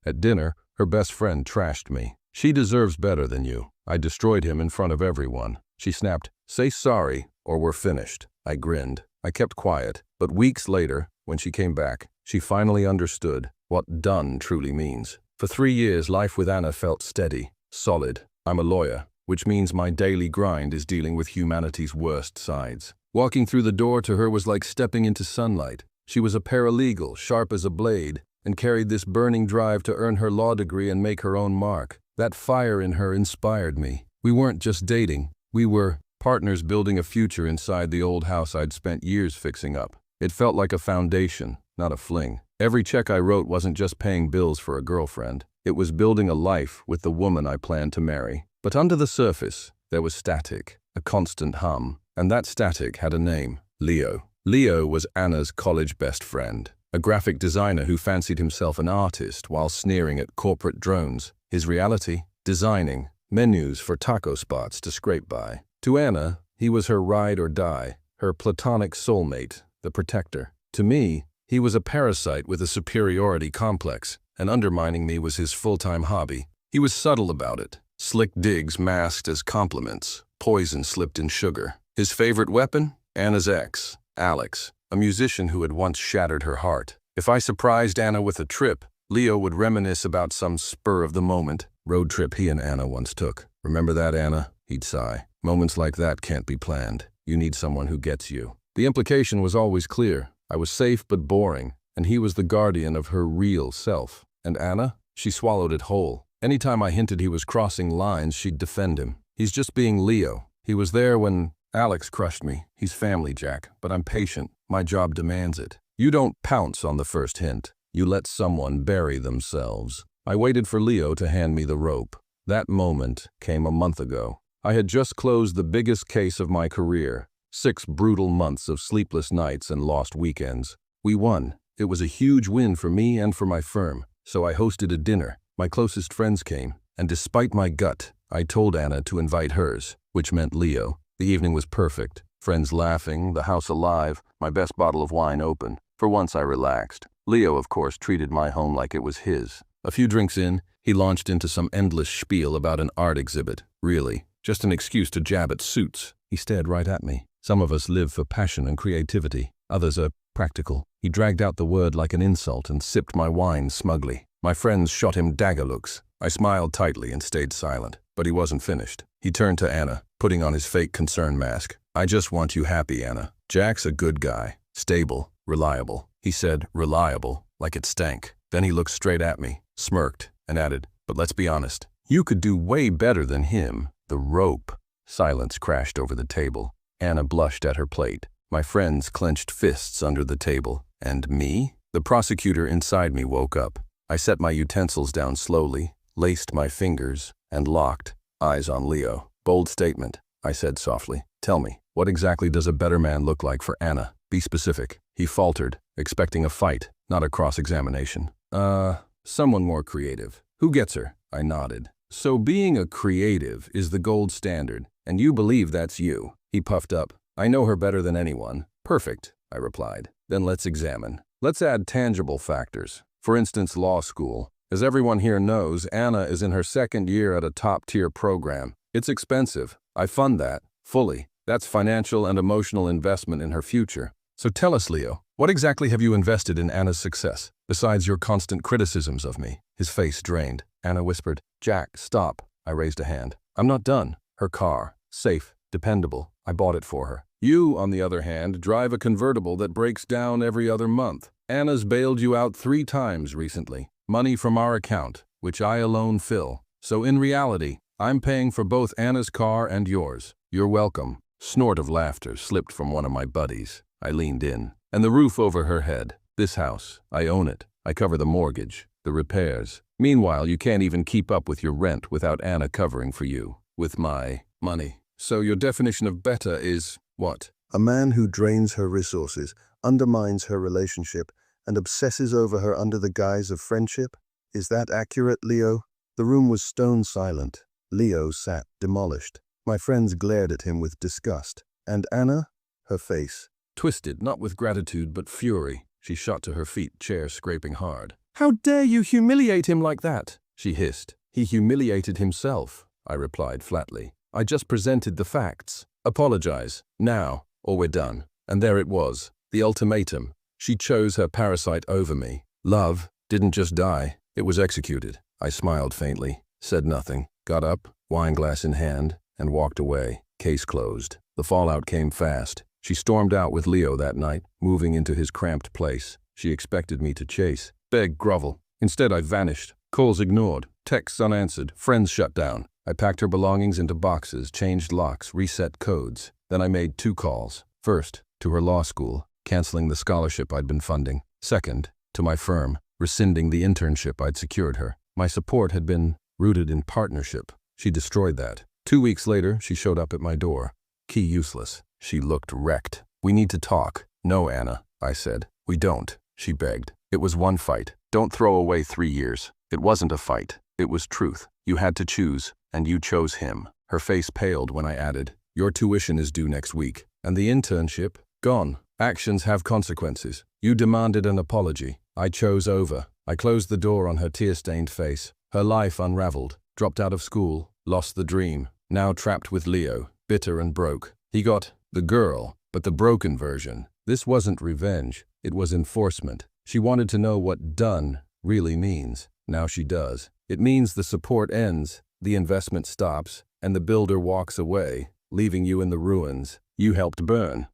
At dinner, her best friend trashed me. "She deserves better than you." I destroyed him in front of everyone. She snapped, "Say sorry, or we're finished." I grinned. I kept quiet, but weeks later, when she came back, she finally understood what done truly means. For 3 years, life with Anna felt steady, solid. I'm a lawyer, which means my daily grind is dealing with humanity's worst sides. Walking through the door to her was like stepping into sunlight. She was a paralegal, sharp as a blade, and carried this burning drive to earn her law degree and make her own mark. That fire in her inspired me. We weren't just dating. We were partners building a future inside the old house I'd spent years fixing up. It felt like a foundation, not a fling. Every check I wrote wasn't just paying bills for a girlfriend. It was building a life with the woman I planned to marry. But under the surface, there was static, a constant hum. And that static had a name: Leo. Leo was Anna's college best friend, a graphic designer who fancied himself an artist while sneering at corporate drones. His reality? Designing menus for taco spots to scrape by. To Anna, he was her ride or die, her platonic soulmate, the protector. To me, he was a parasite with a superiority complex, and undermining me was his full-time hobby. He was subtle about it. Slick digs masked as compliments, poison slipped in sugar. His favorite weapon? Anna's ex, Alex, a musician who had once shattered her heart. If I surprised Anna with a trip, Leo would reminisce about some spur-of-the-moment road trip he and Anna once took. "Remember that, Anna?" He'd sigh. "Moments like that can't be planned. You need someone who gets you." The implication was always clear. I was safe but boring, and he was the guardian of her real self. And Anna? She swallowed it whole. Anytime I hinted he was crossing lines, she'd defend him. "He's just being Leo. He was there when Alex crushed me. He's family, Jack, but I'm patient. My job demands it." You don't pounce on the first hint. You let someone bury themselves. I waited for Leo to hand me the rope. That moment came a month ago. I had just closed the biggest case of my career. 6 brutal months of sleepless nights and lost weekends. We won. It was a huge win for me and for my firm. So I hosted a dinner. My closest friends came, and despite my gut, I told Anna to invite hers, which meant Leo. The evening was perfect. Friends laughing, the house alive, my best bottle of wine open. For once I relaxed. Leo, of course, treated my home like it was his. A few drinks in, he launched into some endless spiel about an art exhibit. Really, just an excuse to jab at suits. He stared right at me. Some of us live for passion and creativity. Others are practical. He dragged out the word like an insult and sipped my wine smugly. My friends shot him dagger looks. I smiled tightly and stayed silent. But he wasn't finished. He turned to Anna, putting on his fake concern mask. "I just want you happy, Anna. Jack's a good guy. Stable. Reliable." He said reliable, like it stank. Then he looked straight at me, smirked, and added, "But let's be honest. You could do way better than him." The rope. Silence crashed over the table. Anna blushed at her plate. My friends clenched fists under the table. And me? The prosecutor inside me woke up. I set my utensils down slowly, laced my fingers, and locked eyes on Leo. "Bold statement," I said softly. "Tell me, what exactly does a better man look like for Anna? Be specific." He faltered, expecting a fight, not a cross-examination. Someone more creative." "Who gets her?" I nodded. "So being a creative is the gold standard, and you believe that's you." He puffed up. "I know her better than anyone." "Perfect," I replied. "Then let's examine. Let's add tangible factors. For instance, law school. As everyone here knows, Anna is in her 2nd year at a top-tier program. It's expensive. I fund that, fully. That's financial and emotional investment in her future. So tell us, Leo, what exactly have you invested in Anna's success, besides your constant criticisms of me?" His face drained. Anna whispered, "Jack, stop." I raised a hand. "I'm not done. Her car. Safe. Dependable. I bought it for her. You, on the other hand, drive a convertible that breaks down every other month. Anna's bailed you out 3 times recently. Money from our account, which I alone fill. So in reality, I'm paying for both Anna's car and yours. You're welcome." Snort of laughter slipped from one of my buddies. I leaned in. "And the roof over her head. This house. I own it. I cover the mortgage, the repairs. Meanwhile, you can't even keep up with your rent without Anna covering for you. With my money. So your definition of better is what?" A man who drains her resources, undermines her relationship, and obsesses over her under the guise of friendship? Is that accurate, Leo? The room was stone silent. Leo sat demolished. My friends glared at him with disgust. And Anna? Her face. Twisted, not with gratitude but fury. She shot to her feet, chair scraping hard. How dare you humiliate him like that? She hissed. He humiliated himself, I replied flatly. I just presented the facts. Apologize, now, or we're done. And there it was, the ultimatum. She chose her parasite over me. Love didn't just die, it was executed. I smiled faintly, said nothing, got up, wine glass in hand, and walked away. Case closed. The fallout came fast. She stormed out with Leo that night, moving into his cramped place. She expected me to chase, beg, grovel. Instead, I vanished. Calls ignored, texts unanswered, friends shut down. I packed her belongings into boxes, changed locks, reset codes. Then I made 2 calls. First, to her law school, canceling the scholarship I'd been funding. Second, to my firm, rescinding the internship I'd secured her. My support had been rooted in partnership. She destroyed that. 2 weeks later, she showed up at my door. Key useless. She looked wrecked. We need to talk. No, Anna, I said. We don't, she begged. It was one fight. Don't throw away 3 years. It wasn't a fight. It was truth. You had to choose, and you chose him. Her face paled when I added, your tuition is due next week. And the internship? Gone. Actions have consequences. You demanded an apology. I chose over. I closed the door on her tear-stained face. Her life unraveled. Dropped out of school. Lost the dream. Now trapped with Leo. Bitter and broke. He got the girl, but the broken version. This wasn't revenge. It was enforcement. She wanted to know what done really means. Now she does. It means the support ends, the investment stops, and the builder walks away, leaving you in the ruins you helped burn.